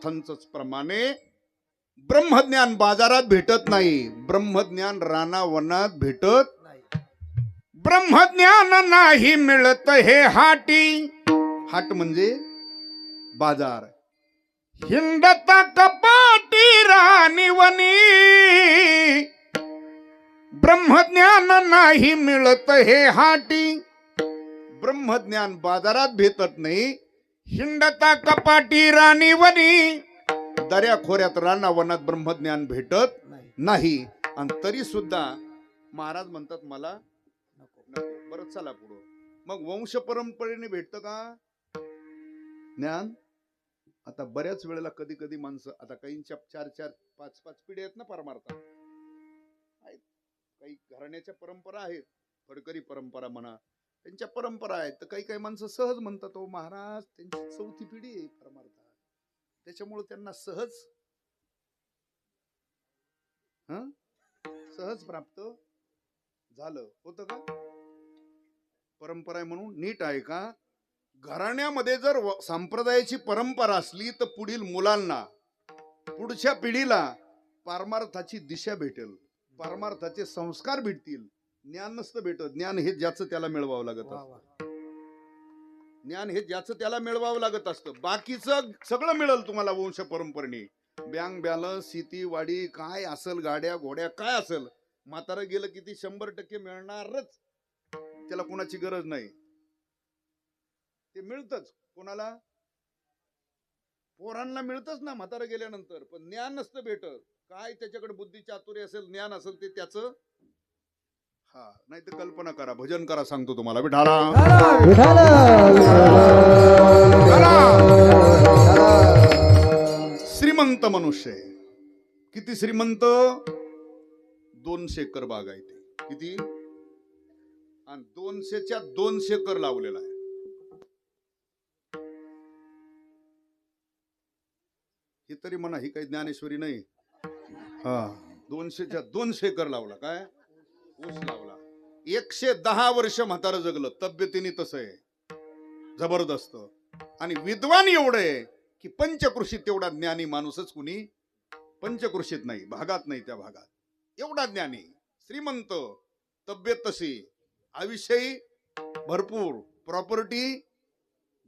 परमार्थांचंच प्रमाणे ब्रह्मज्ञान बाजारात भेटत नाही, ब्रह्मज्ञान रानावनात भेटत नाही. ब्रह्मज्ञान नाही मिळत हे हाटी. हाट म्हणजे बाजार. हिंडता कपाटी राणीवनी, ब्रह्मज्ञान नाही मिळत हे हाटी. ब्रह्मज्ञान बाजारात भेटत नाही, हिंडता कपाटी राणीवनी, दर्या खोऱ्यात रानावनात ब्रह्मज्ञान भेटत नाही. नाही. आणि तरी सुद्धा महाराज म्हणतात मला नको. नको. बरं चला पुढं. मग वंश परंपरेने भेटतं का ज्ञान? आता बऱ्याच वेळेला कधी कधी माणसं, आता काहींच्या 4-4, 5-5 पिढ्या आहेत ना परमार्थ, आहेत काही घराण्याच्या परंपरा आहेत, फडकरी परंपरा म्हणा, त्यांच्या परंपरा आहेत. तर काही काही माणसं सहज म्हणतात, हो महाराज त्यांची 4थी पिढी आहे परमार्थात, त्याच्यामुळे त्यांना सहज सहज प्राप्त झालं. होतं का? परंपरा आहे म्हणून नीट आहे का? घराण्यामध्ये जर संप्रदायाची परंपरा असली तर पुढील मुलांना, पुढच्या पिढीला परमार्थाची दिशा भेटेल, परमार्थाचे संस्कार भेटतील. ज्ञान नसतं भेटत. ज्ञान हे ज्याचं त्याला मिळवावं लागत वा असतं. वा. ज्ञान हे ज्याचं त्याला मिळवावं लागत असतं. बाकीचं सगळं मिळेल तुम्हाला वंश परंपरेने. बँक बॅलन्स, शेती वाडी काय असेल, गाड्या घोड्या काय असेल, म्हातारं गेलं किती 100% मिळणारच. त्याला कोणाची गरज नाही, ते मिळतच. कोणाला? पोरांना मिळतच ना म्हातारं गेल्यानंतर. पण ज्ञान नसतं भेटत. काय त्याच्याकडे बुद्धी चातुर्य असेल, ज्ञान असेल, ते त्याचं. हा, नाही तर कल्पना करा, भजन करा, सांगतो तुम्हाला. विठाला श्रीमंत मनुष्य आहे. किती श्रीमंत? 200 एकर बाग आहे ते. किती? आणि 200च्या 200 एकर लावलेला आहे. हे तरी म्हणा ही काही ज्ञानेश्वरी नाही. हा, 200च्या 200 एकर लावला. काय? ऊस लावला. 110 वर्ष म्हातारं जगलं. तब्येतीने तसं आहे, जबरदस्त. आणि विद्वान एवढं आहे की पंचकृषीत तेवढा ज्ञानी माणूसच कुणी पंचकृषीत नाही, भागात नाही, त्या भागात एवढा ज्ञानी श्रीमंत, तब्येत तशी, आयुष्यही भरपूर, प्रॉपर्टी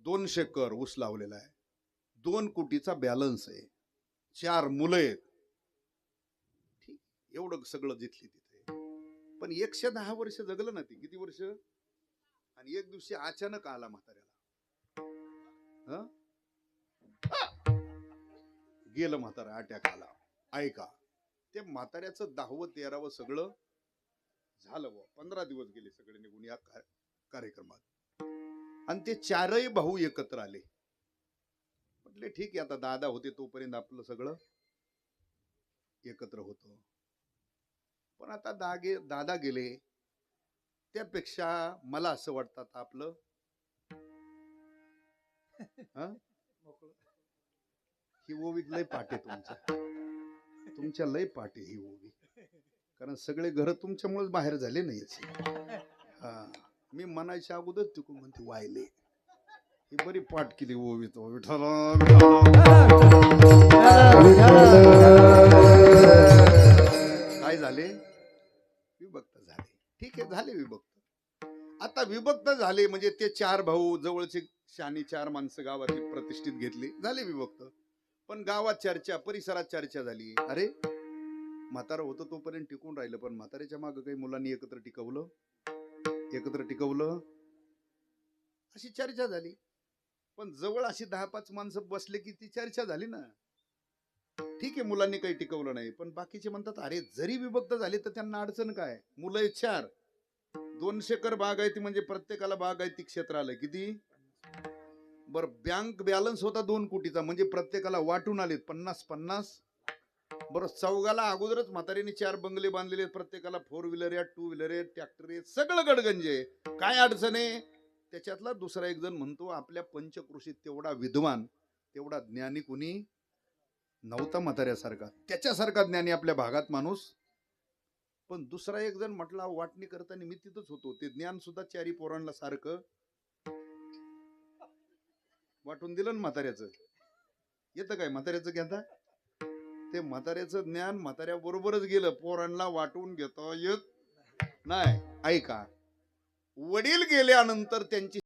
200 एकर ऊस लावलेला आहे. 2 कोटीचा बॅलन्स आहे, 4 मुलं आहेत. ठीक, एवढं सगळं जिथली तिथे. पण 110 वर्ष जगलं ना ती. किती वर्ष? आणि एक दिवशी अचानक आला म्हाताऱ्याला. गेलं म्हातारा, अटॅक आला. ऐका, ते म्हाताऱ्याचं 10वं 13वं सगळं झालं. 15 दिवस गेले सगळे निघून या कार्यक्रमात. आणि ते 4ही भाऊ एकत्र आले. म्हटले ठीक आहे, आता दादा होते तोपर्यंत आपलं सगळं एकत्र होतं. पण आता दादा गेले, त्यापेक्षा मला असं वाटतं आता आपलं ही ओवी लय पाटे तुमच्या लय पाटे ही ओवी. कारण सगळे घर तुमच्यामुळेच बाहेर झाले नाही. हा, मी म्हणायच्या अगोदर तिकडून म्हणते वायले. ही बरी पाठ केली ओवी तो. विठ्ठला काय झाले? विभक्त झाले. ठीक आहे, झाले विभक्त. आता विभक्त झाले म्हणजे ते 4 भाऊ, जवळचे शानी 4 माणसं गावातली प्रतिष्ठित घेतली, झाले विभक्त. पण गावात चर्चा, परिसरात चर्चा झाली. अरे म्हातारा होतं तोपर्यंत टिकून राहिलं, पण म्हाताऱ्याच्या मागे काही मुलांनी एकत्र टिकवलं, अशी चर्चा झाली. पण जवळ अशी 10-5 माणसं बसले की ती चर्चा झाली ना. ठीक आहे, मुलांनी काही टिकवलं नाही, पण बाकीचे म्हणतात अरे जरी विभक्त झाले तर त्यांना अडचण काय? मुलं आहेत 4, 200 एकर बाग आहे ती, म्हणजे प्रत्येकाला बाग आहे ती क्षेत्र आलं. किती? बर, बँक बॅलन्स होता 2 कोटीचा, म्हणजे प्रत्येकाला वाटून आले 50-50. बरं, चौघाला अगोदरच म्हातारीने 4 बंगले बांधलेले, प्रत्येकाला 4 व्हीलर आहेत, 2 व्हीलर आहेत, ट्रॅक्टर आहेत, सगळं गडगंजे. काय अडचण आहे? त्याच्यातला दुसरा एक जण म्हणतो आपल्या पंचकृषीत तेवढा विद्वान, तेवढा ज्ञानी कुणी नव्हता म्हाताऱ्यासारखा, त्याच्यासारखा ज्ञानी आपल्या भागात माणूस. पण दुसरा एक जण म्हटला, वाटणी करताना मी तिथंच होतो, ते ज्ञान सुद्धा 4 पोरांना सारखं वाटून दिलं ना म्हाताऱ्याचं. येतं काय म्हाताऱ्याचं घेता? ते म्हाताऱ्याचं ज्ञान म्हाताऱ्या बरोबरच गेलं, पोरांना वाटून घेता येत नाही. ऐका, वडील गेल्यानंतर त्यांची